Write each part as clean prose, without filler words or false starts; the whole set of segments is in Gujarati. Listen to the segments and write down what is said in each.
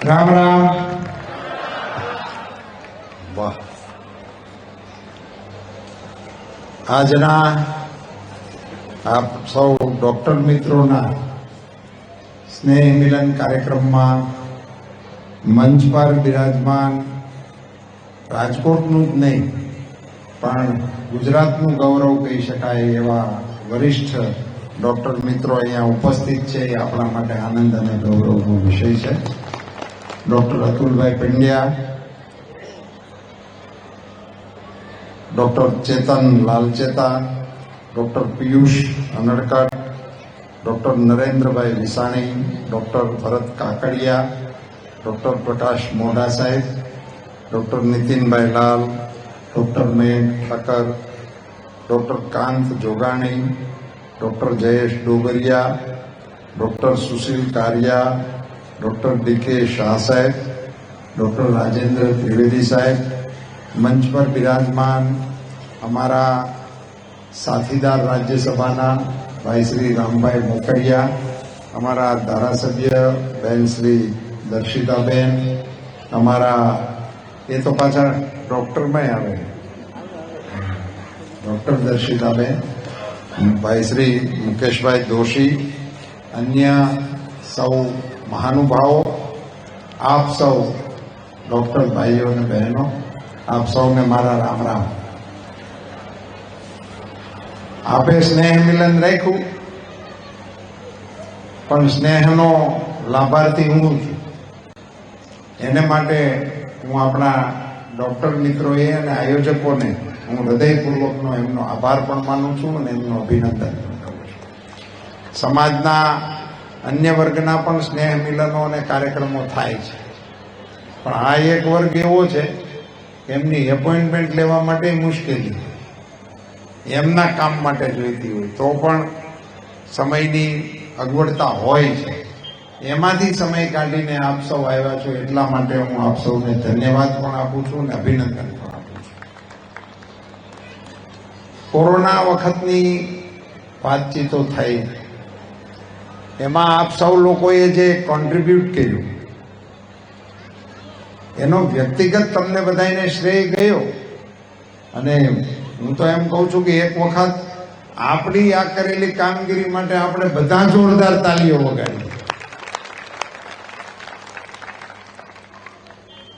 રામ રામ. વાહ. આજના આપ સૌ ડોક્ટર મિત્રોના સ્નેહ મિલન કાર્યક્રમમાં મંચ પર બિરાજમાન રાજકોટનું જ નહીં પણ ગુજરાતનું ગૌરવ કહી શકાય એવા વરિષ્ઠ ડોક્ટર મિત્રો અહીંયા ઉપસ્થિત છે એ આપણા માટે આનંદ અને ગૌરવનો વિષય છે. Doctor Atulbhai Pandya, doctor Chetan Lalcheta, doctor Piyush Anadkat, doctor Narendrabhai Visani, doctor Bharat Kakadiya, doctor Prakash Modha saheb, doctor Nitinbhai Lal, doctor Mayank Thakkar, doctor Kant Jogani, doctor Jayesh Dogariya, doctor Sushil Kariya, doctor DK Shah saheb, doctor Rajendra Trivedi સાહેબ, મંચ પર બિરાજમાન અમારા સાથીદાર રાજ્યસભાના ભાઈ શ્રી રામભાઈ મોકરિયા, અમારા ધારાસભ્ય બહેન શ્રી દર્શિતાબેન, અમારા એ તો પાછા ડોક્ટરમાં આવે ડોક્ટર દર્શિતાબેન, ભાઈ શ્રી મુકેશભાઈ દોશી, અન્ય સૌ મહાનુભાવો, આપ સૌ ડોક્ટર ભાઈઓ અને બહેનો, આપ સૌને મારા રામ રામ. આપે સ્નેહ મિલન રાખ્યું પણ સ્નેહનો લાભાર્થી હું છું. એને માટે હું આપણા ડોક્ટર મિત્રોએ અને આયોજકોને હું હૃદયપૂર્વકનો એમનો આભાર પણ માનું છું અને એમનું અભિનંદન પણ કરું છું. સમાજના અન્ય વર્ગના પણ સ્નેહ મિલનો અને કાર્યક્રમો થાય છે, પણ આ એક વર્ગ એવો છે એમની એપોઇન્ટમેન્ટ લેવા માટે મુશ્કેલી, એમના કામ માટે જોઈતી હોય તો પણ સમયની અગવડતા હોય છે. એમાંથી સમય કાઢીને આપ સૌ આવ્યા છો એટલા માટે હું આપ સૌને ધન્યવાદ પણ આપું છું અને અભિનંદન પણ આપું છું. કોરોના વખતની વાતચીતો થઈ, એમાં આપ સૌ લોકોએ જે કોન્ટ્રીબ્યુટ કર્યું એનો વ્યક્તિગત તમને બધાને શ્રેય ગયો. અને હું તો એમ કહું છું કે એક વખત આપણી આ કરેલી કામગીરી માટે આપણે બધા જોરદાર તાલીઓ વગાડી.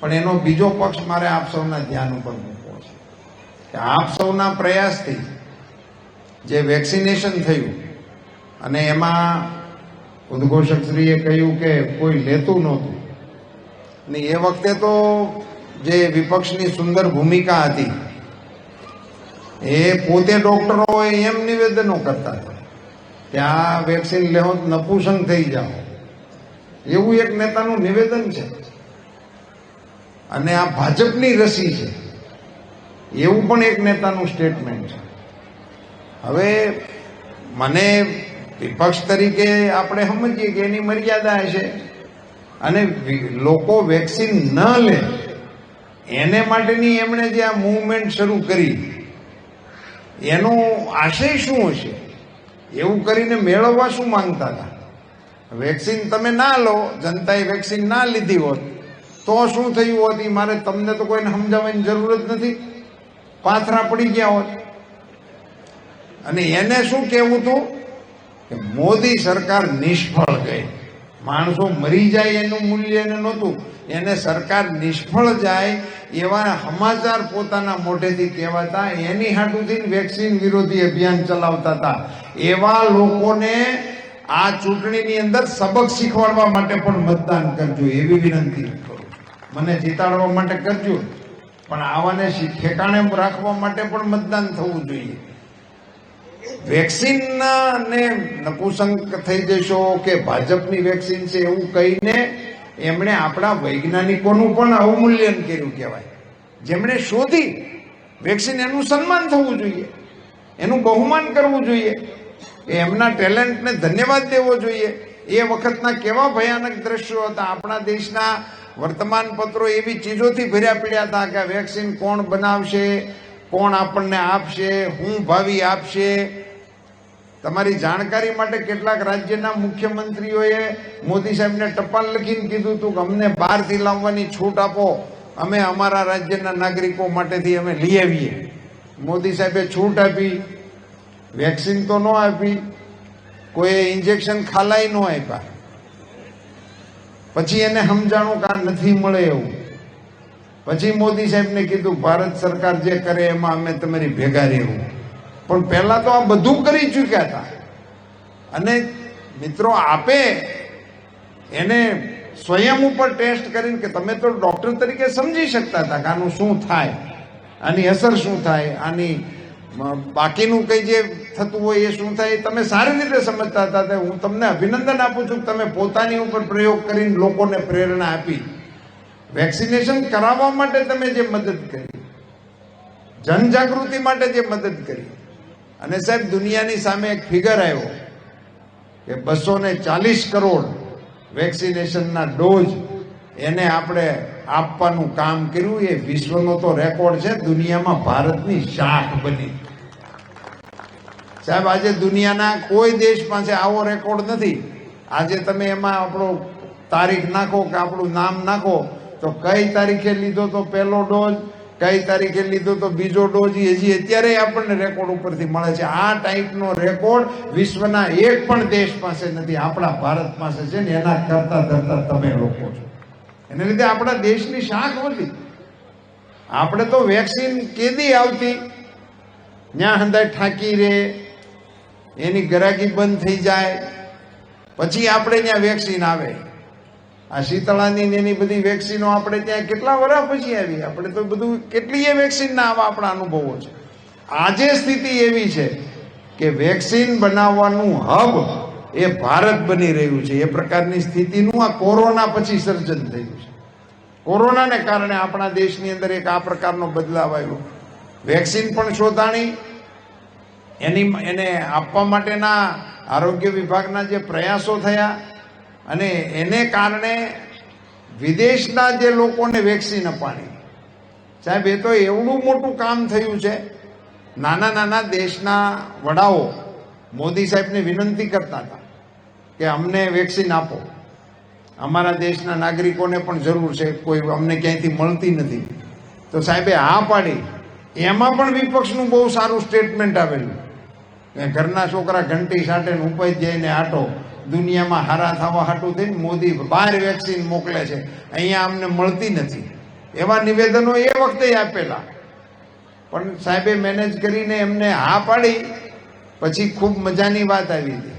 પણ એનો બીજો પક્ષ મારે આપ સૌના ધ્યાન ઉપર મૂકવો છે કે આપ સૌના પ્રયાસથી જે વેક્સિનેશન થયું અને એમાં ઉદ્ઘોષકશ્રીએ કહ્યું કે કોઈ લેતું નહોતું, ને એ વખતે તો જે વિપક્ષની સુંદર ભૂમિકા હતી એ પોતે ડોક્ટરો હોય એમ નિવેદનો કરતા હતા કે આ વેક્સિન લેવો નપુસંગ થઈ જાઓ, એવું એક નેતાનું નિવેદન છે. અને આ ભાજપની રસી છે એવું પણ એક નેતાનું સ્ટેટમેન્ટ છે. હવે મને વિપક્ષ તરીકે આપણે સમજીએ કે એની મર્યાદા હશે અને લોકો વેક્સિન ન લે એને માટેની એમણે જે આ મૂવમેન્ટ શરૂ કરી એનો આશય શું હશે? એવું કરીને મેળવવા શું માંગતા હતા? વેક્સિન તમે ના લો, જનતાએ વેક્સિન ના લીધી હોત તો શું થયું હોત એ મારે તમને તો કોઈને સમજાવવાની જરૂર જ નથી, પાથરા પડી ગયા હોત. અને એને શું કહેવું હતું કે મોદી સરકાર નિષ્ફળ ગઈ, માણસો મરી જાય એનું મૂલ્ય એને નહોતું, એને સરકાર નિષ્ફળ જાય એવા સમાચાર પોતાના મોઢેથી કહેવાતા, એની હાટુથી વેક્સિન વિરોધી અભિયાન ચલાવતા હતા. એવા લોકોને આ ચૂંટણીની અંદર સબક શીખવાડવા માટે પણ મતદાન કરજો એવી વિનંતી કરું. મને જીતાડવા માટે કરજો, પણ આવાને ઠેકાણે રાખવા માટે પણ મતદાન થવું જોઈએ. વેક્સિન ને નપુસંગ થઈ જશો કે ભાજપની વેક્સિન છે એવું કહીને એમણે આપણા વૈજ્ઞાનિકોનું પણ અવમૂલ્યન કર્યું કહેવાય. જેમણે શોધી વેક્સિન, એનું સન્માન થવું જોઈએ, એનું બહુમાન કરવું જોઈએ, એમના ટેલેન્ટને ધન્યવાદ દેવો જોઈએ. એ વખતના કેવા ભયાનક દ્રશ્યો હતા. આપણા દેશના વર્તમાનપત્રો એવી ચીજોથી ભર્યા પડ્યા હતા કે વેક્સિન કોણ બનાવશે, કોણ આપણને આપશે, હું ભાવી આપશે. તમારી જાણકારી માટે કેટલાક રાજ્યના મુખ્યમંત્રીઓએ મોદી સાહેબને ટપાલ લખીને કીધું હતું કે અમને બહારથી લાવવાની છૂટ આપો, અમે અમારા રાજ્યના નાગરિકો માટેથી અમે લઈ આવીએ. મોદી સાહેબે છૂટ આપી, વેક્સિન તો ન આપી, કોઈ ઇન્જેક્શન ખાલાઈ ન આપ્યા. પછી એને સમજાણું કે નથી મળે એવું. પછી મોદી સાહેબને કીધું ભારત સરકાર જે કરે એમાં અમે તમારી ભેગા રહેવું. પણ પહેલા તો આ બધું કરી ચૂક્યા હતા. અને મિત્રો આપે એને સ્વયં ઉપર ટેસ્ટ કરીને કે તમે તો ડોક્ટર તરીકે સમજી શકતા હતા કે આનું શું થાય, આની અસર શું થાય, આની બાકીનું કઈ જે થતું હોય એ શું થાય, તમે સારી રીતે સમજતા હતા. હું તમને અભિનંદન આપું છું કે તમે પોતાની ઉપર પ્રયોગ કરીને લોકોને પ્રેરણા આપી. વેક્સિનેશન કરાવવા માટે તમે જે મદદ કરી, જનજાગૃતિ માટે જે મદદ કરી. અને સાહેબ દુનિયાની સામે એક ફિગર આવ્યો કે 240 કરોડ વેક્સિનેશનના ડોઝ એને આપણે આપવાનું કામ કર્યું. એ વિશ્વનો તો રેકોર્ડ છે, દુનિયામાં ભારતની શાખ બની. સાહેબ આજે દુનિયાના કોઈ દેશ પાસે આવો રેકોર્ડ નથી. આજે તમે એમાં આપણો તારીખ નાખો કે આપણું નામ નાખો તો કઈ તારીખે લીધો તો પહેલો ડોઝ, કઈ તારીખે લીધો તો બીજો ડોઝ, હજી અત્યારે આપણને રેકોર્ડ ઉપરથી મળે છે. આ ટાઈપનો રેકોર્ડ વિશ્વના એક પણ દેશ પાસે નથી, આપણા ભારત પાસે છે ને એના કરતા ધરતા તમે લોકો છો. એને લીધે આપણા દેશની શાખ વધી. આપણે તો વેક્સિન કેદી આવતી, ત્યાં હંધાય ઠાકી રે, એની ગરાગી બંધ થઈ જાય, પછી આપણે ત્યાં વેક્સિન આવે. આ શીતળાની એની બધી વેક્સિનો આપણે ત્યાં કેટલા વર્ષ પછી આવી. આપણે તો બધું કેટલીય વેક્સિન ના આવા આપણા અનુભવો છે. આજે સ્થિતિ એવી છે કે વેક્સિન બનાવવાનું હબ એ ભારત બની રહ્યું છે. એ પ્રકારની સ્થિતિનું આ કોરોના પછી સર્જન થયું છે. કોરોનાને કારણે આપણા દેશની અંદર એક આ પ્રકારનો બદલાવ આવ્યો. વેક્સિન પણ શોધાણી, એને આપવા માટેના આરોગ્ય વિભાગના જે પ્રયાસો થયા અને એને કારણે વિદેશના જે લોકોને વેક્સિન અપાણી. સાહેબ એ તો એવડું મોટું કામ થયું છે. નાના નાના દેશના વડાઓ મોદી સાહેબને વિનંતી કરતા હતા કે અમને વેક્સિન આપો, અમારા દેશના નાગરિકોને પણ જરૂર છે, કોઈ અમને ક્યાંયથી મળતી નથી. તો સાહેબે હા પાડી. એમાં પણ વિપક્ષનું બહુ સારું સ્ટેટમેન્ટ આવેલું કે ઘરના છોકરા ઘંટી સાટે ઉપાય જઈને આટો, દુનિયામાં હારા થવા હાટું થઈને મોદી બહાર વેક્સિન મોકલે છે, અહીંયા અમને મળતી નથી. એવા નિવેદનો એ વખતે આપેલા. પણ સાહેબે મેનેજ કરીને એમને હા પાડી. પછી ખૂબ મજાની વાત આવી હતી.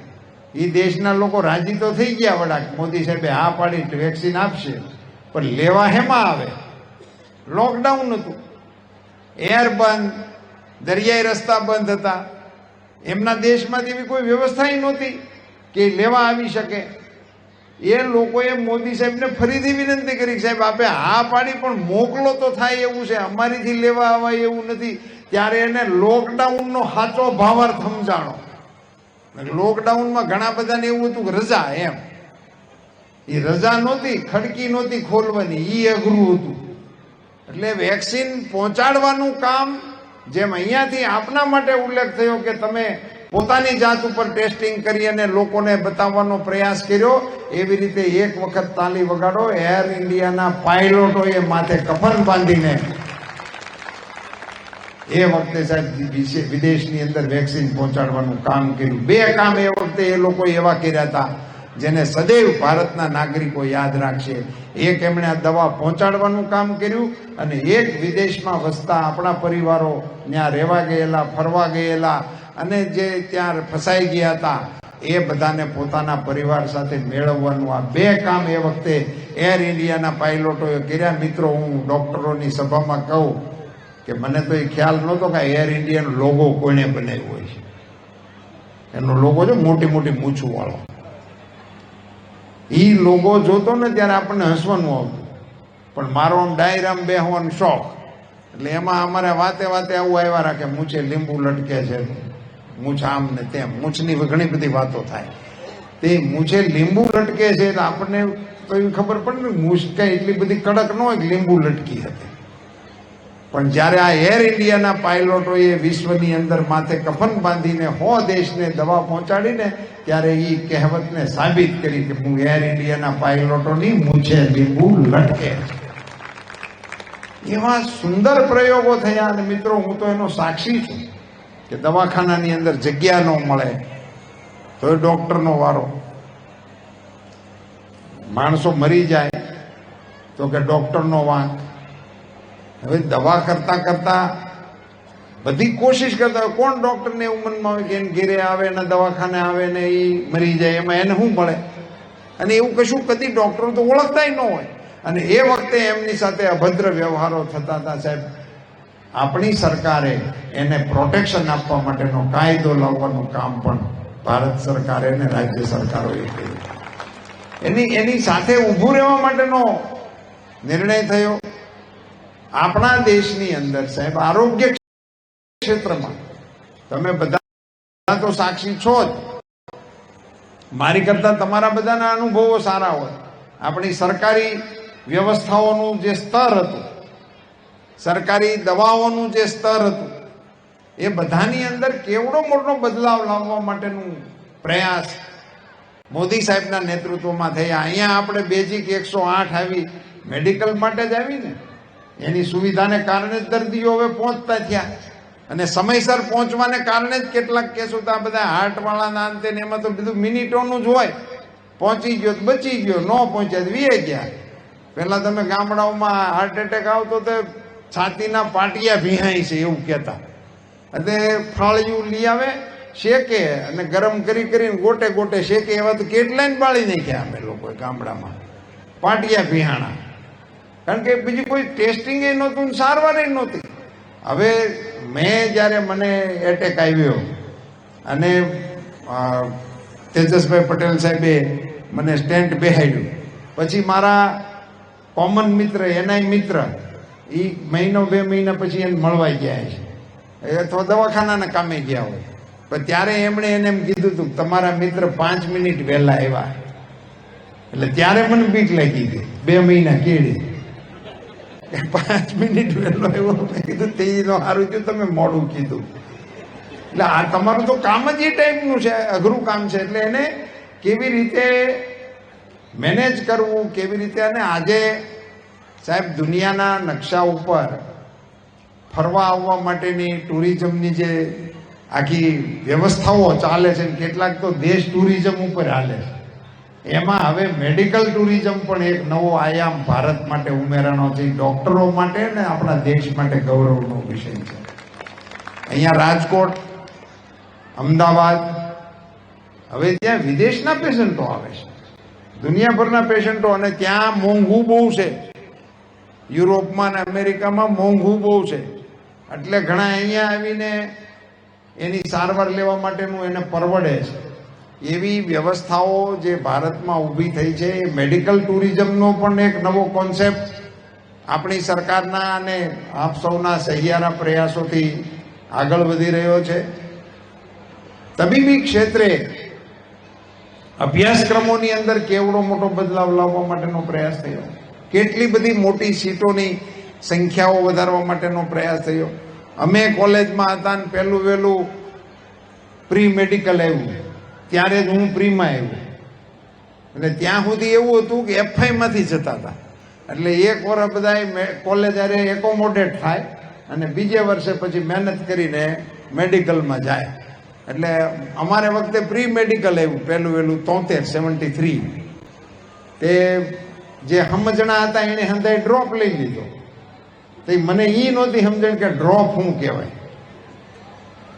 એ દેશના લોકો રાજી તો થઈ ગયા વડા, મોદી સાહેબે હા પાડી વેક્સિન આપશે. પણ લેવા હેમાં આવે? લોકડાઉન હતું, એર બંધ, દરિયાઈ રસ્તા બંધ હતા. એમના દેશમાંથી એવી કોઈ વ્યવસ્થા નહોતી કે લેવા આવી શકે. એ લોકોએ મોદી સાહેબને ફરીથી વિનંતી કરી, સાહેબ આપે હા પાડી પણ મોકલો તો થાય એવું છે, અમારીથી લેવા આવાય એવું નથી. ત્યારે એને લોકડાઉનનો સાચો ભાવાર્થ સમજાણો. લોકડાઉનમાં ઘણા બધાને એવું હતું કે રજા, એમ એ રજા નહોતી, ખડકી નહોતી ખોલવાની, એ અઘરું હતું. એટલે વેક્સિન પહોંચાડવાનું કામ, જેમ અહીંયાથી આપના માટે ઉલ્લેખ થયો કે તમે પોતાની જાત ઉપર ટેસ્ટિંગ કરી અને લોકોને બતાવવાનો પ્રયાસ કર્યો, એવી રીતે એક વખત તાલી વગાડો. એર ઇન્ડિયાના પાયલોટોએ માથે કફન બાંધીને એ વખતે સાહેબ વિદેશની અંદર વેક્સિન પહોંચાડવાનું કામ કર્યું. બે કામ એ વખતે એ લોકો એવા કર્યા હતા જેને સદૈવ ભારતના નાગરિકો યાદ રાખશે. એક એમણે આ દવા પહોંચાડવાનું કામ કર્યું અને એક વિદેશમાં વસતા આપણા પરિવારો, ત્યાં રહેવા ગયેલા, ફરવા ગયેલા અને જે ત્યાં ફસાઈ ગયા હતા એ બધાને પોતાના પરિવાર સાથે મેળવવાનું, આ બે કામ એ વખતે એર ઇન્ડિયાના પાયલોટોએ કર્યા. મિત્રો, હું ડોક્ટરોની સભામાં કહું કે મને તો એ ખ્યાલ નહોતો કે એર ઇન્ડિયાનો લોગો કોણે બનાવ્યો હોય છે. એનો લોગો છે મોટી મોટી મૂછું વાળો. એ લોગો જોતો ને ત્યારે આપણને હસવાનું આવતું, પણ મારો આમ ડાયરામ બેહવાનો શોખ. એટલે એમાં અમારે વાતે વાતે આવું આવ્યા રાખે, મૂછે લીંબુ લટકે છે, મૂછ આમ ને તેમ, મૂછની ઘણી બધી વાતો થાય. તે મૂછે લીંબુ લટકે છે એટલે આપણને તો એવી ખબર પડે ને મૂછ કઈ એટલી બધી કડક ન હોય કે લીંબુ લટકી હતી. પણ જ્યારે આ એર ઇન્ડિયાના પાયલોટોએ વિશ્વની અંદર માથે કફન બાંધીને 100 દેશને દવા પહોંચાડીને ત્યારે એ કહેવતને સાબિત કરી કે હું એર ઇન્ડિયાના પાયલોટોની મૂછે લીંબુ લટકે. એવા સુંદર પ્રયોગો થયા. અને મિત્રો, હું તો એનો સાક્ષી છું કે દવાખાનાની અંદર જગ્યા ન મળે તો ડોક્ટરનો વારો, માણસો મરી જાય તો કે ડોક્ટરનો વાંક. હવે દવા કરતા કરતા બધી કોશિશ કરતા હોય, કોણ ડોક્ટરને એવું મનમાં આવે કે એને ઘેરે આવે ને દવાખાને આવે ને એ મરી જાય, એમાં એને શું મળે? અને એવું કશું કદી ડોક્ટરો તો ઓળખતાય ન હોય. અને એ વખતે એમની સાથે અભદ્ર વ્યવહારો થતા હતા. સાહેબ, આપણી સરકારે એને પ્રોટેક્શન આપવા માટેનો કાયદો લાવવાનું કામ પણ ભારત સરકારે અને રાજ્ય સરકારોએ કર્યું. એની સાથે ઊભું રહેવા માટેનો નિર્ણય થયો. આપણા દેશની અંદર સાહેબ આરોગ્ય ક્ષેત્રમાં તમે બધા તો સાક્ષી છો જ, મારી કરતા તમારા બધાના અનુભવો સારા હોય. આપણી સરકારી વ્યવસ્થાઓનું જે સ્તર હતું, સરકારી દવાઓનું જે સ્તર હતું, એ બધાની અંદર કેવડો મોટો બદલાવ લાવવા માટેનું પ્રયાસ મોદી સાહેબના નેતૃત્વમાં થયા. અહીંયા આપણે બેઝિક 108 આવી મેડિકલ માટે જ આવી ને, એની સુવિધાને કારણે જ દર્દીઓ હવે પહોંચતા થયા. અને સમયસર પહોંચવાને કારણે જ કેટલાક કેસો તો આ બધા હાર્ટવાળાના અંતે ને એમાં તો બધું મિનિટોનું જ હોય. પહોંચી ગયો તો બચી ગયો, ન પહોંચ્યા તો વીએ ગયા. પહેલાં તમે ગામડાઓમાં હાર્ટ એટેક આવતો તો છાતીના પાટિયા ભીહાય છે એવું કહેતા. એટલે ફાળિયું લઈ આવે, શેકે અને ગરમ કરીને ગોટે ગોટે શેકે. એવા તો કેટલાય બાળી નાખ્યા અમે લોકોએ ગામડામાં, પાટિયા ભીહાણા. કારણ કે બીજી કોઈ ટેસ્ટિંગ એ નહોતું, સારવાર એ નહોતી. હવે જ્યારે મને એટેક આવ્યો અને તેજસભાઈ પટેલ સાહેબે મને સ્ટેન્ટ બેહાડ્યું, પછી મારા કોમન મિત્ર, એનાય મિત્ર, એ મહિનો 2 મહિના પછી એને મળવા ગયા છે, અથવા દવાખાનાના કામે ગયા હોય. પણ ત્યારે એમણે એને એમ કીધું હતું તમારા મિત્ર 5 મિનિટ વહેલા આવ્યા. એટલે ત્યારે મને બીક લાગી ગઈ. 2 મહિના કેળી 5 મિનિટ વહેલો આવ્યો. મેં કીધું તેનો સારું થયું તમે મોડું કીધું. એટલે આ તમારું તો કામ જ એ ટાઈપનું છે, અઘરું કામ છે. એટલે એને કેવી રીતે મેનેજ કરવું, કેવી રીતે. અને આજે સાહેબ દુનિયાના નકશા ઉપર ફરવા આવવા માટેની ટુરિઝમની જે આખી વ્યવસ્થાઓ ચાલે છે, કેટલાક તો દેશ ટુરિઝમ ઉપર હાલે છે, એમાં હવે મેડિકલ ટુરિઝમ પણ એક નવો આયામ ભારત માટે ઉમેરાનો છે. ડોક્ટરો માટે ને આપણા દેશ માટે ગૌરવનો વિષય છે. અહીંયા રાજકોટ, અમદાવાદ, હવે ત્યાં વિદેશના પેશન્ટો આવે છે, દુનિયાભરના પેશન્ટો. અને ત્યાં મોંઘું બહુ છે. યુરોપમાં ને અમેરિકામાં મોંઘું બહુ છે. એટલે ઘણા અહીંયા આવીને એની સારવાર લેવા માટેનું એને પરવડે છે. એવી વ્યવસ્થાઓ જે ભારતમાં ઊભી થઈ છે, એ મેડિકલ ટુરિઝમનો પણ એક નવો કોન્સેપ્ટ આપણી સરકારના અને આપ સૌના સહિયારા પ્રયાસોથી આગળ વધી રહ્યો છે. તબીબી ક્ષેત્રે અભ્યાસક્રમોની અંદર કેવડો મોટો બદલાવ લાવવા માટેનો પ્રયાસ થયો. કેટલી બધી મોટી સીટોની સંખ્યાઓ વધારવા માટેનો પ્રયાસ થયો. અમે કોલેજમાં હતા ને પહેલું વહેલું પ્રી મેડિકલ આવ્યું, ત્યારે જ હું પ્રીમાં આવ્યો. એટલે ત્યાં સુધી એવું હતું કે એફઆઈમાંથી જતા હતા. એટલે એક વર્ષ બધા કોલેજ અરે એકોમોડેટ થાય અને બીજે વર્ષે પછી મહેનત કરીને મેડિકલમાં જાય. એટલે અમારે વખતે પ્રી મેડિકલ આવ્યું પહેલું વહેલું 73 તે જે સમજણા હતા એને હંધાઈ ડ્રોપ લઈ લીધો. તો મને એ નહોતી સમજણ કે ડ્રોપ શું કહેવાય.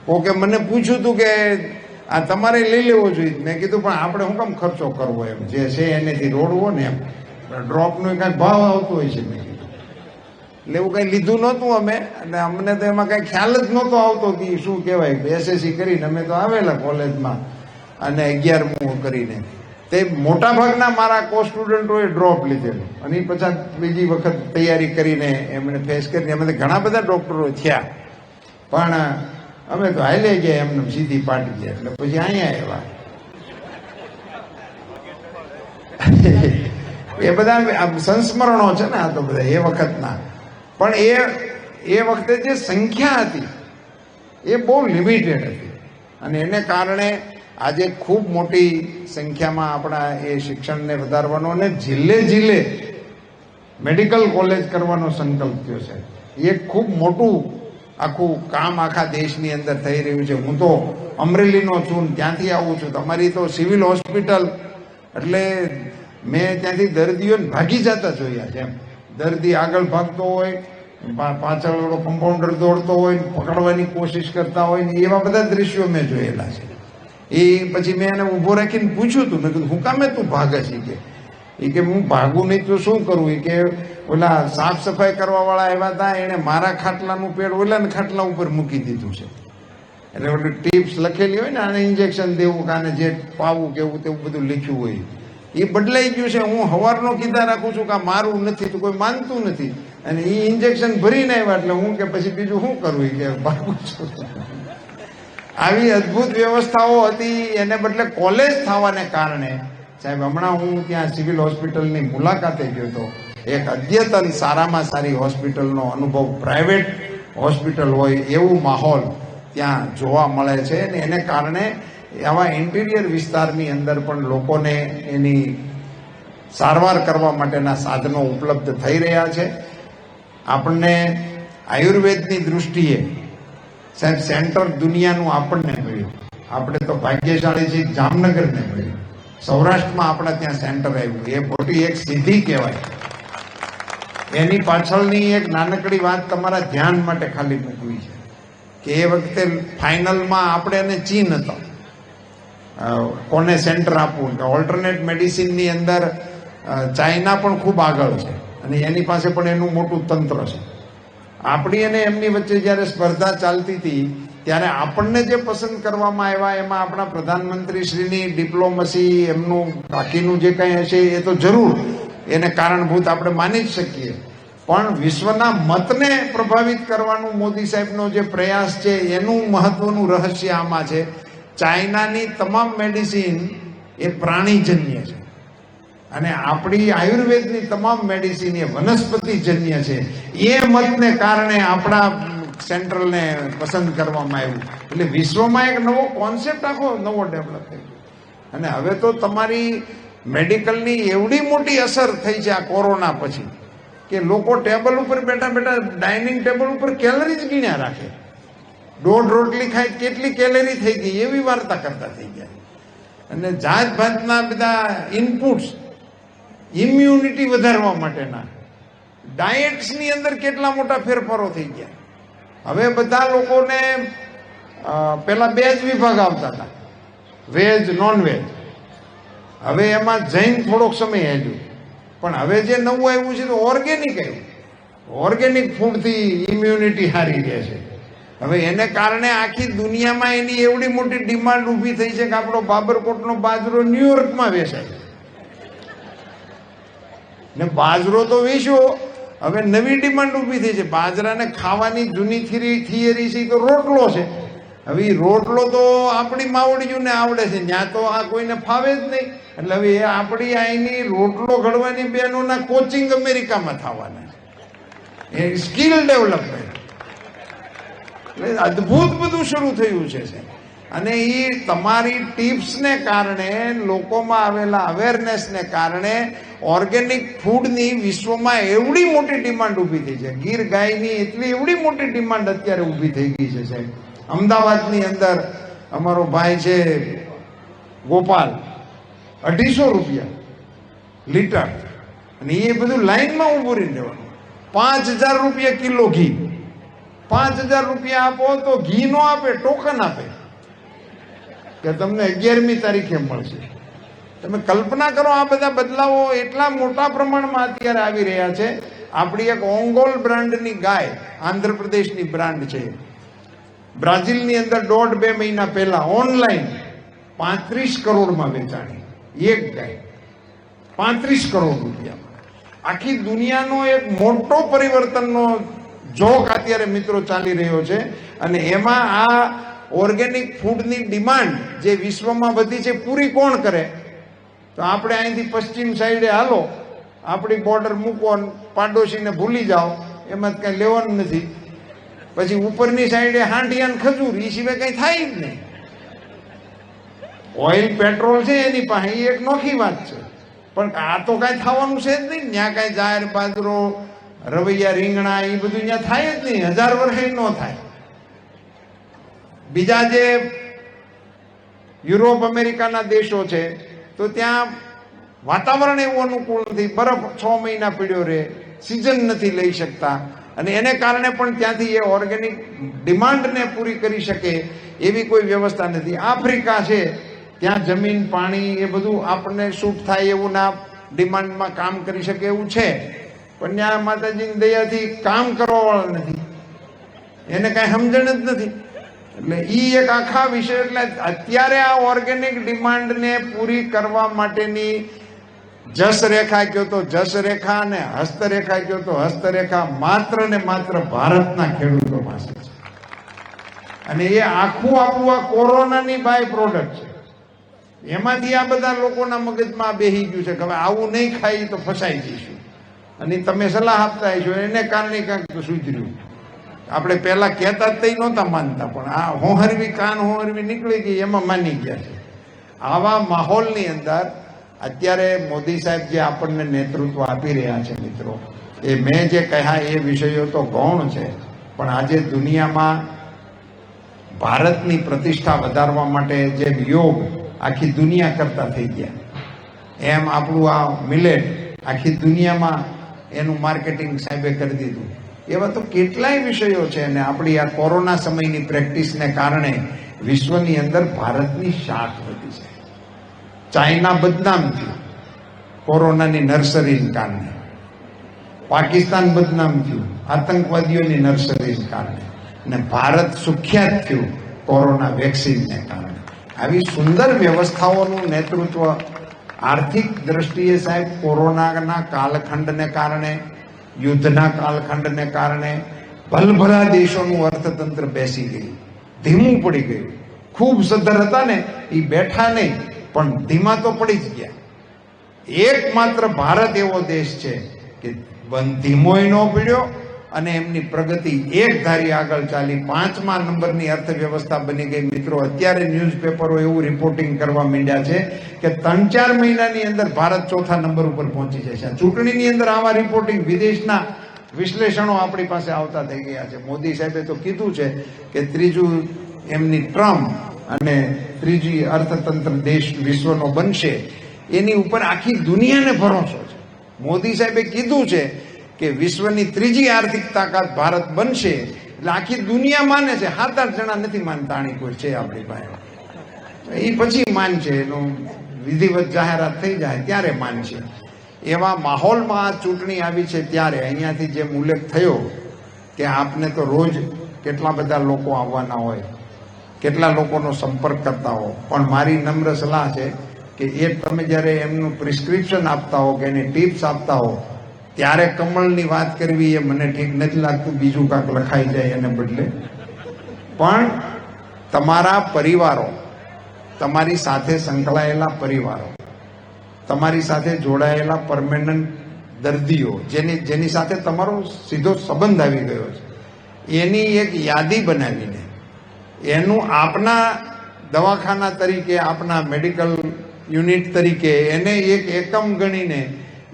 ઓકે, મને પૂછ્યું હતું કે આ તમારે લઈ લેવો જોઈએ. મેં કીધું પણ આપણે શું કામ ખર્ચો કરવો, એમ જે છે એનેથી રોડવો ને, એમ ડ્રોપનો કાંઈક ભાવ આવતો હોય છે. મેં કીધું એટલે એવું કંઈ લીધું નહોતું અમે. અને અમને તો એમાં કાંઈ ખ્યાલ જ નહોતો આવતો કે શું કહેવાય. એસએસસી કરીને અમે તો આવેલા કોલેજમાં અને 11મું કરીને. તે મોટાભાગના મારા કો સ્ટુડન્ટોએ ડ્રોપ લીધેલું અને એ પછી બીજી વખત તૈયારી કરીને એમણે ફેસ કરીને અમે તો ઘણા બધા ડૉક્ટરો થયા. પણ અમે તો હાલે ગયા એમને સીધી પાડી ગયા. એટલે પછી અહીંયા આવ્યા. એ બધા સંસ્મરણો છે ને, આ તો બધા એ વખતના. પણ એ વખતે જે સંખ્યા હતી એ બહુ લિમિટેડ હતી અને એને કારણે આજે ખૂબ મોટી સંખ્યામાં આપણા એ શિક્ષણને વધારવાનો અને જિલ્લે જિલ્લે મેડિકલ કોલેજ કરવાનો સંકલ્પ થયો છે. એ ખૂબ મોટું આખું કામ આખા દેશની અંદર થઈ રહ્યું છે. હું તો અમરેલીનો છું, ત્યાંથી આવું છું. તમારી તો સિવિલ હોસ્પિટલ એટલે મેં ત્યાંથી દર્દીઓને ભાગી જતા જોયા છે. એમ દર્દી આગળ ભાગતો હોય, પાછળ કમ્પાઉન્ડર દોડતો હોય, પકડવાની કોશિશ કરતા હોય ને એવા બધા દ્રશ્યો મેં જોયેલા છે. એ પછી મેં એને ઊભો રાખીને પૂછ્યું હતું, મેં કીધું હું કામે તું ભાગે છે? કે હું ભાગું નહીં તો શું કરું? કે ઓલા સાફ સફાઈ કરવા વાળા આવ્યા હતા, એને મારા ખાટલાનું પેડ ઓલાને ખાટલા ઉપર મૂકી દીધું છે. એટલે ઓલી ટિપ્સ લખેલી હોય ને, આને ઇન્જેક્શન દેવું કે આને જે પાવું કેવું તેવું બધું લખ્યું હોય એ બદલાઈ ગયું છે. હું સવારનો કીધા રાખું છું કે મારું નથી તો કોઈ માનતું નથી, અને એ ઇન્જેક્શન ભરીને આવ્યા એટલે હું કે પછી બીજું શું કરવું કે ભાગું છું. આવી અદ્ભુત વ્યવસ્થાઓ હતી. એને બદલે કોલેજ થવાને કારણે સાહેબ, હમણાં હું ત્યાં સિવિલ હોસ્પિટલની મુલાકાતે ગયો હતો. એક અદ્યતન સારામાં સારી હોસ્પિટલનો અનુભવ, પ્રાઇવેટ હોસ્પિટલ હોય એવું માહોલ ત્યાં જોવા મળે છે. અને એને કારણે આવા ઇન્ટિરિયર વિસ્તારની અંદર પણ લોકોને એની સારવાર કરવા માટેના સાધનો ઉપલબ્ધ થઈ રહ્યા છે. આપણને આયુર્વેદની દૃષ્ટિએ સાહેબ સેન્ટર દુનિયાનું આપણને મળ્યું. આપણે તો ભાગ્યશાળી છીએ, જામનગરને મળ્યું. સૌરાષ્ટ્રમાં આપણા ત્યાં સેન્ટર આવ્યું. એ મોટી એક સિદ્ધિ કહેવાય. એની પાછળની એક નાનકડી વાત તમારા ધ્યાન માટે ખાલી મૂકવી છે કે એ વખતે ફાઇનલમાં આપણે એને ચીન હતો કોને સેન્ટર આપવું, કે ઓલ્ટરનેટ મેડિસિનની અંદર ચાઇના પણ ખૂબ આગળ છે અને એની પાસે પણ એનું મોટું તંત્ર છે. આપણી અને એમની વચ્ચે જ્યારે સ્પર્ધા ચાલતી હતી ત્યારે આપણને જે પસંદ કરવામાં આવ્યા એમાં આપણા પ્રધાનમંત્રી શ્રીની ડિપ્લોમસી, એમનું બાકીનું જે કંઈ હશે એ તો જરૂર એને કારણભૂત આપણે માની જ શકીએ. પણ વિશ્વના મતને પ્રભાવિત કરવાનું મોદી સાહેબનો જે પ્રયાસ છે એનું મહત્વનું રહસ્ય આમાં છે. ચાઇનાની તમામ મેડિસિન એ પ્રાણીજન્ય છે અને આપણી આયુર્વેદની તમામ મેડિસિન એ વનસ્પતિજન્ય છે. એ મતને કારણે આપણા સેન્ટ્રલને પસંદ કરવામાં આવ્યું. એટલે વિશ્વમાં એક નવો કોન્સેપ્ટ આખો નવો ડેવલપ થઈ ગયો. અને હવે તો તમારી મેડિકલની એવડી મોટી અસર થઈ છે આ કોરોના પછી કે લોકો ટેબલ ઉપર બેઠા બેઠા ડાઇનિંગ ટેબલ ઉપર કેલરી જ ગણ્યા રાખે. 1.5 રોટલી ખાય કેટલી કેલરી થઈ ગઈ એવી વાર્તા કરતા થઈ ગયા. અને જાત ભાતના બધા ઇનપુટ્સ ઇમ્યુનિટી વધારવા માટેના ડાયટ્સની અંદર કેટલા મોટા ફેરફારો થઈ ગયા. હવે બધા લોકોને પેલા 2 જ વિભાગ આવતા હતા, વેજ નોન વેજ. હવે એમાં જૈન થોડોક સમય આવ્યું, પણ હવે જે નવું આવ્યું છે તો ઓર્ગેનિક આવ્યું. ઓર્ગેનિક ફૂડથી ઇમ્યુનિટી સારી રહે છે. હવે એને કારણે આખી દુનિયામાં એની એવડી મોટી ડિમાન્ડ ઊભી થઈ છે કે આપણો બાબરકોટનો બાજરો ન્યુયોર્કમાં વેચાય ને બાજરો તો વેચ્યો. હવે નવી ડિમાન્ડ ઊભી થઈ છે. બાજરાને ખાવાની જૂની થિયરી છે તો રોટલો છે. હવે રોટલો તો આપણી માવડીઓને આવડે છે, ત્યાં તો આ કોઈને ફાવે જ નહીં. એટલે હવે એ આપણી અહીંની રોટલો ઘડવાની બહેનોના કોચિંગ અમેરિકામાં થવાના છે. એ સ્કિલ ડેવલપમેન્ટ એટલે અદ્ભુત બધું શરૂ થયું છે. અને એ તમારી ટિપ્સને કારણે, લોકોમાં આવેલા અવેરનેસને કારણે ઓર્ગેનિક ફૂડની વિશ્વમાં એવડી મોટી ડિમાન્ડ ઊભી થઈ છે. ગીર ગાયની એટલી એવડી મોટી ડિમાન્ડ અત્યારે ઊભી થઈ ગઈ છે સાહેબ. અમદાવાદની અંદર અમારો ભાઈ છે ગોપાલ, 250 રૂપિયા લીટર. અને એ બધું લાઈનમાં ઊભું રહીને દેવાનું. 5000 રૂપિયા કિલો ઘી. 5000 રૂપિયા આપો તો ઘી નો આપે, ટોકન આપે કે તમને 11મી તારીખે મળશે. તમે કલ્પના કરો આ બધા બદલાવો એટલા મોટા પ્રમાણમાં અત્યારે આવી રહ્યા છે. આપણી એક ઓંગોલ બ્રાન્ડની ગાય, આંધ્રપ્રદેશની બ્રાન્ડ છે, બ્રાઝિલની અંદર 1.5-2 મહિના પહેલા ઓનલાઈન 35 કરોડમાં વેચાણી. એક ગાય 35 કરોડ રૂપિયામાં. આખી દુનિયાનો એક મોટો પરિવર્તનનો જોક અત્યારે મિત્રો ચાલી રહ્યો છે. અને એમાં આ ઓર્ગેનિક ફૂડની ડિમાન્ડ જે વિશ્વમાં વધી છે પૂરી કોણ કરે? તો આપણે અહીંથી પશ્ચિમ સાઈડે હાલો, આપણી બોર્ડર મૂકો, પાડોશીને ભૂલી જાઓ, એમાં કંઈ લેવાનું નથી. પછી ઉપરની સાઈડે હાંડિયા ખજૂર, એ સિવાય કઈ થાય જ નહીં. ઓઇલ પેટ્રોલ છે એની પાસે, એ એક નોખી વાત છે, પણ આ તો કઈ થવાનું છે જ નહીં. ત્યાં કઈ જાહેર બાજરો, રવૈયા, રીંગણા એ બધું ત્યાં થાય જ નહીં, 1000 વર્ષે ન થાય. બીજા જે યુરોપ અમેરિકાના દેશો છે તો ત્યાં વાતાવરણ એવું અનુકૂળ નથી, બરફ 6 મહિના પીડ્યો રહે, સિઝન નથી લઈ શકતા, અને એને કારણે પણ ત્યાંથી એ ઓર્ગેનિક ડિમાન્ડને પૂરી કરી શકે એવી કોઈ વ્યવસ્થા નથી. આફ્રિકા છે ત્યાં જમીન, પાણી એ બધું આપણને શૂટ થાય એવું ના ડિમાન્ડમાં કામ કરી શકે એવું છે, પણ ત્યાં માતાજીની દયાથી કામ કરવાવાળા નથી, એને કાંઈ સમજણ જ નથી. એટલે ઈ એક આખા વિષય. એટલે અત્યારે આ ઓર્ગેનિક ડિમાન્ડને પૂરી કરવા માટેની જસ રેખા કયો તો જસ રેખા અને હસ્તરેખા કયો તો હસ્તરેખા માત્ર ને માત્ર ભારતના ખેડૂતો પાસે છે. અને એ આખું આપણું આ કોરોનાની બાય પ્રોડક્ટ છે. એમાંથી આ બધા લોકોના મગજમાં બેહી ગયું છે કે હવે આવું નહીં ખાઈ તો ફસાઈ જઈશું, અને તમે સલાહ આપતા હશો એને કારણે કાંઈક સુધર્યું. આપણે પહેલા કહેતા જ તઈ નહોતા માનતા, પણ આ હોહરવી કાન હોહરવી નીકળી ગઈ એમાં માની ગયા છે. આવા માહોલની અંદર અત્યારે મોદી સાહેબ જે આપણને નેતૃત્વ આપી રહ્યા છે મિત્રો, એ મેં જે કહ્યા એ વિષયો તો ગૌણ છે, પણ આજે દુનિયામાં ભારતની પ્રતિષ્ઠા વધારવા માટે જેમ યોગ આખી દુનિયા કરતા થઈ ગયા, એમ આપણું આ મિલેટ આખી દુનિયામાં એનું માર્કેટિંગ સાહેબે કરી દીધું. એવા તો કેટલાય વિષયો છે, અને આપણી આ કોરોના સમયની પ્રેક્ટિસને કારણે વિશ્વની અંદર ભારતની શાખ વધી છે. ચાઇના બદનામ થયું કોરોનાની નર્સરીને કારણે, પાકિસ્તાન બદનામ થયું આતંકવાદીઓની નર્સરીને કારણે, અને ભારત સુખ્યાત થયું કોરોના વેક્સિનને કારણે. આવી સુંદર વ્યવસ્થાઓનું નેતૃત્વ આર્થિક દ્રષ્ટિએ સાહેબ કોરોનાના કાલખંડને કારણે, યુદ્ધના કાલખંડને કારણે ભલભલા દેશોનું અર્થતંત્ર બેસી ગયું, ધીમું પડી ગયું. ખૂબ સદ્ધર હતા ને એ બેઠા નહીં, પણ ધીમા તો પડી જ ગયા. એકમાત્ર ભારત એવો દેશ છે કે ધીમોય ન પડ્યો અને એમની પ્રગતિ એક ધારી આગળ ચાલી, 5મા નંબરની અર્થવ્યવસ્થા બની ગઈ. મિત્રો અત્યારે ન્યૂઝપેપરો એવું રિપોર્ટિંગ કરવા માંડ્યા છે કે 3-4 મહિનાની અંદર ભારત 4થા નંબર ઉપર પહોંચી જશે. ચૂંટણીની અંદર આવા રિપોર્ટિંગ, વિદેશના વિશ્લેષણો આપણી પાસે આવતા થઈ ગયા છે. મોદી સાહેબે તો કીધું છે કે ત્રીજું એમની ટર્મ અને ત્રીજી અર્થતંત્ર દેશ વિશ્વનો બનશે, એની ઉપર આખી દુનિયાને ભરોસો છે. મોદી સાહેબે કીધું છે કે વિશ્વની ત્રીજી આર્થિક તાકાત ભારત બનશે, એટલે આખી દુનિયા માને છે. 7-8 જણા નથી માનતા, આની કોઈ છે આપણી પાસે, એ પછી માનશે, એનું વિધિવત જાહેરાત થઈ જાય ત્યારે માનશે. એવા માહોલમાં આ ચૂંટણી આવી છે ત્યારે અહીંયાથી જેમ ઉલ્લેખ થયો કે આપને તો રોજ કેટલા બધા લોકો આવવાના હોય, કેટલા લોકોનો સંપર્ક કરતા હો, પણ મારી નમ્ર સલાહ છે કે એ તમે જ્યારે એમનું પ્રિસ્ક્રિપ્શન આપતા હો કે એની ટિપ્સ આપતા હો ત્યારે કમળની વાત કરવી એ મને ઠીક નથી લાગતું, બીજું કાંક લખાઈ જાય એને બદલે. પણ તમારા પરિવારો, તમારી સાથે સંકળાયેલા પરિવારો, તમારી સાથે જોડાયેલા પરમેનન્ટ દર્દીઓ, જેની સાથે તમારો સીધો સંબંધ આવી ગયો છે, એની એક યાદી બનાવીને એનું આપના દવાખાના તરીકે, આપના મેડિકલ યુનિટ તરીકે એને એક એકમ ગણીને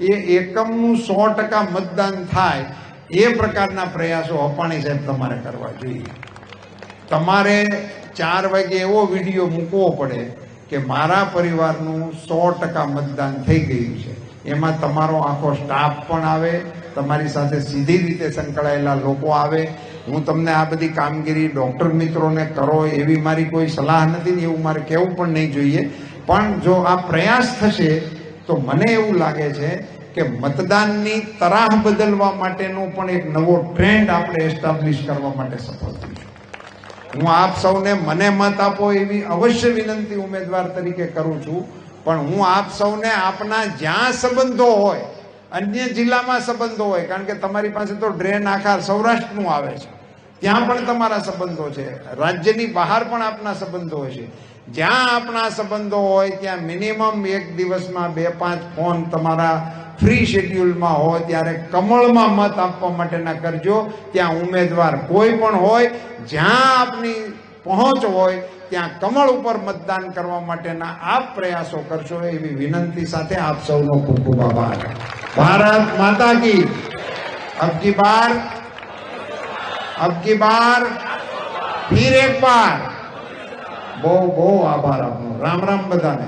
એ એકમનું 100% મતદાન થાય એ પ્રકારના પ્રયાસો અપાણી સાહેબ તમારે કરવા જોઈએ. તમારે 4 વાગે એવો વિડીયો મૂકવો પડે કે મારા પરિવારનું 100% મતદાન થઈ ગયું છે. એમાં તમારો આખો સ્ટાફ પણ આવે, તમારી સાથે સીધી રીતે સંકળાયેલા લોકો આવે. હું તમને આ બધી કામગીરી ડોક્ટર મિત્રોને કરો એવી મારી કોઈ સલાહ નથી ને એવું મારે કહેવું પણ નહીં જોઈએ, પણ જો આ પ્રયાસ થશે તો મને એવું લાગે છે કે મતદાનની તરાહ બદલવા માટેનો પણ એક નવો ટ્રેન્ડ આપણે એસ્ટાબ્લિશ કરવા માટે સફળ થઈશું. હું આપ સૌને મને મત આપો એવી અવશ્ય વિનંતી ઉમેદવાર તરીકે કરું છું, પણ હું આપ સૌને આપના જ્યાં સંબંધો હોય, અન્ય જિલ્લામાં સંબંધો હોય, કારણ કે તમારી પાસે તો ડ્રેન આખા સૌરાષ્ટ્રનું આવે છે, ત્યાં પણ તમારા સંબંધો છે, રાજ્યની બહાર પણ આપના સંબંધો હોય છે. જ્યાં આપણા સંબંધો હોય ત્યાં મિનિમમ એક દિવસમાં 2-5 ફોન તમારા ફ્રી શેડ્યુલમાં હોય ત્યારે કમળમાં મત આપવા માટેના કરજો. ત્યાં ઉમેદવાર કોઈ પણ હોય, જ્યાં આપની પહોંચ હોય ત્યાં કમળ ઉપર મતદાન કરવા માટેના આપ પ્રયાસો કરશો એવી વિનંતી સાથે આપ સૌનો ખૂબ ખૂબ આભાર. ભારત માતા કી. અબકી બાર ફિર એક બાર. બહુ બહુ આભાર આપનો. રામ રામ બધાને.